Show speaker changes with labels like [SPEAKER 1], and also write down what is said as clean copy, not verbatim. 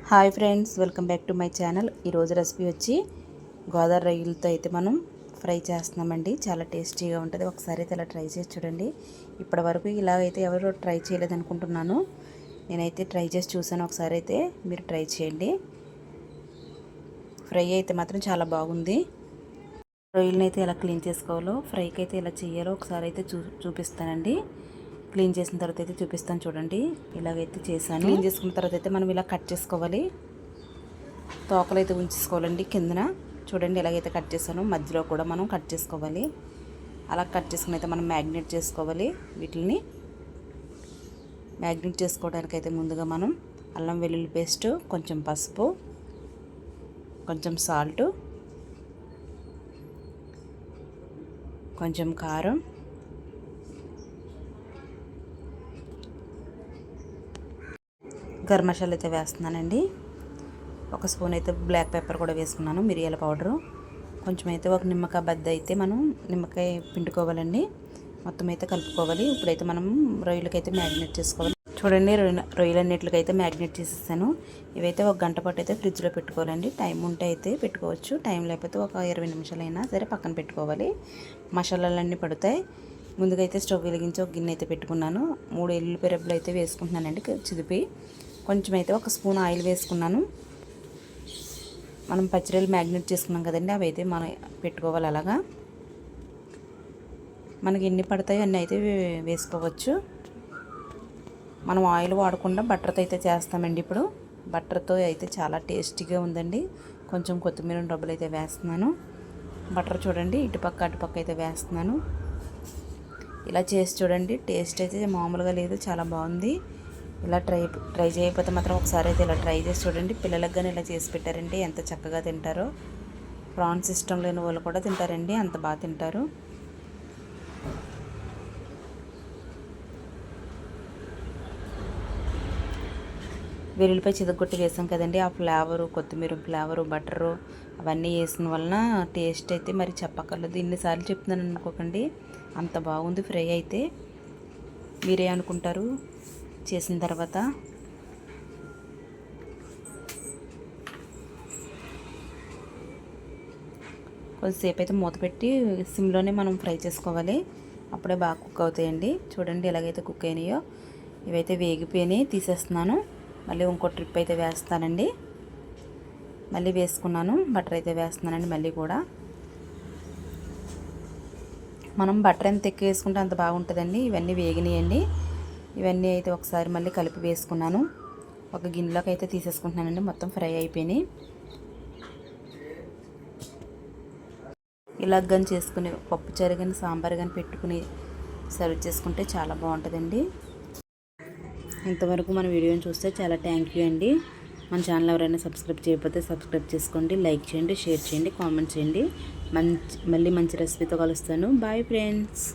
[SPEAKER 1] Hi friends, welcome back to my channel. ఈరోజు recipe వచ్చి గోదావరి రొయ్యలతో అయితే మనం ఫ్రై చేస్తున్నామండి. చాలా టేస్టీగా ఉంటుంది. ఒకసారి అయితే ఇలా ట్రై చేసి చూడండి. ఇప్పటి వరకు ఇలాగైతే ఎవరు ట్రై చేయలేదనుకుంటున్నాను. నేనైతే ట్రై చేసి చూసాను. ఒకసారి అయితే మీరు ట్రై చేయండి. ఫ్రై అయితే మాత్రం చాలా బాగుంది. రొయ్యలను అయితే ఎలా క్లీన్ చేసుకోవాలో, ఫ్రైకి అయితే ఎలా చేయాలో ఒకసారి అయితే చూపిస్తానండి. క్లీన్ చేసిన తర్వాత అయితే చూపిస్తాను చూడండి. ఇలాగైతే చేశాను. క్లీన్ చేసుకున్న తర్వాత అయితే మనం ఇలా కట్ చేసుకోవాలి. తోకలు అయితే ఉంచేసుకోవాలండి కిందన. చూడండి ఇలాగైతే కట్ చేశాను. మధ్యలో కూడా మనం కట్ చేసుకోవాలి. అలా కట్ చేసుకుని అయితే మనం మ్యాగ్నేట్ చేసుకోవాలి. వీటిని మ్యాగ్నేట్ చేసుకోవడానికైతే ముందుగా మనం అల్లం వెల్లుల్లి పేస్ట్, కొంచెం పసుపు, కొంచెం సాల్ట్, కొంచెం కారం, గరం మసాలా అయితే వేస్తున్నానండి. ఒక స్పూన్ అయితే బ్లాక్ పెప్పర్ కూడా వేసుకున్నాను, మిరియాల పౌడరు. కొంచెం అయితే ఒక నిమ్మకాయ బద్ద అయితే మనం నిమ్మకాయ పిండుకోవాలండి. మొత్తం అయితే కలుపుకోవాలి. ఇప్పుడైతే మనం రొయ్యలకైతే మ్యాగ్నేట్ చేసుకోవాలి. చూడండి, రొయ్యలన్నిటికైతే మ్యాగ్నేట్ చేసేసాను. ఇవైతే ఒక గంట పాటు అయితే ఫ్రిడ్జ్లో పెట్టుకోవాలండి. టైం ఉంటే అయితే పెట్టుకోవచ్చు, టైం లేకపోతే ఒక 20 నిమిషాలైనా సరే పక్కన పెట్టుకోవాలి. మసాలాలన్నీ పడతాయి. ముందుగా అయితే స్టవ్ వెలిగించి ఒక గిన్నె అయితే పెట్టుకున్నాను. 3 ఎల్లుల్లిపాయ రెబ్బలు అయితే వేసుకుంటున్నానండి చిదిపి. కొంచెం అయితే ఒక స్పూన్ ఆయిల్ వేసుకున్నాను. మనం పచ్చిరొయ్యలు మ్యాగ్నేట్ చేసుకున్నాం కదండి, అవి అయితే మనం పెట్టుకోవాలి. అలాగా మనకి ఎన్ని పడతాయో అన్నీ అయితే వేసుకోవచ్చు. మనం ఆయిల్ వాడకుండా బటర్తో అయితే చేస్తామండి. ఇప్పుడు బటర్తో అయితే చాలా టేస్టీగా ఉందండి. కొంచెం కొత్తిమీర డబ్బులు అయితే వేస్తున్నాను. బటర్ చూడండి, ఇటుపక్క అటుపక్క అయితే వేస్తున్నాను. ఇలా చేసి చూడండి. టేస్ట్ అయితే మామూలుగా లేదు, చాలా బాగుంది. ఇలా ట్రై చేయకపోతే మాత్రం ఒకసారి అయితే ఇలా ట్రై చేసి చూడండి. పిల్లలకు కానీ ఇలా చేసి పెట్టారంటే ఎంత చక్కగా తింటారో. ప్రాన్స్ ఇష్టం లేని వాళ్ళు కూడా తింటారండి, అంత బాగా తింటారు. వెల్లుల్లిపై చితగొట్టి వేసాం కదండి, ఆ ఫ్లేవరు, కొత్తిమీర ఫ్లేవరు, బటరు అవన్నీ వేసిన వలన టేస్ట్ అయితే మరి చెప్పక్కర్లేదు. ఇన్నిసార్లు చెప్తున్నాను అనుకోకండి, అంత బాగుంది ఫ్రై అయితే. మీరే అనుకుంటారు చేసిన తర్వాత. కొద్దిసేపు అయితే మూత పెట్టి సిమ్లోనే మనం ఫ్రై చేసుకోవాలి. అప్పుడే బాగా కుక్ అవుతాయండి. చూడండి ఎలాగైతే కుక్ అయినాయో. ఇవైతే వేగిపోయినాయి, తీసేస్తున్నాను. మళ్ళీ ఇంకో ట్రిప్ అయితే వేస్తానండి. మళ్ళీ వేసుకున్నాను, బటర్ అయితే వేస్తున్నానండి. మళ్ళీ కూడా మనం బటర్ ఎంత ఎక్కువ వేసుకుంటే అంత బాగుంటుందండి. ఇవన్నీ వేగినాయండి. ఇవన్నీ అయితే ఒకసారి మళ్ళీ కలిపి వేసుకున్నాను. ఒక గిన్నెలోకి అయితే తీసేసుకుంటున్నానండి. మొత్తం ఫ్రై అయిపోయినాయి. ఇలా కానీ చేసుకుని పప్పుచారు కానీ సాంబార్ కానీ పెట్టుకుని సర్వ్ చేసుకుంటే చాలా బాగుంటుందండి. ఇంతవరకు మన వీడియోని చూస్తే చాలా థ్యాంక్ యూ అండి. మన ఛానల్ ఎవరైనా సబ్స్క్రైబ్ చేయకపోతే సబ్స్క్రైబ్ చేసుకోండి, లైక్ చేయండి, షేర్ చేయండి, కామెంట్ చేయండి. మళ్ళీ మంచి రెసిపీతో కలుస్తాను. Bye friends.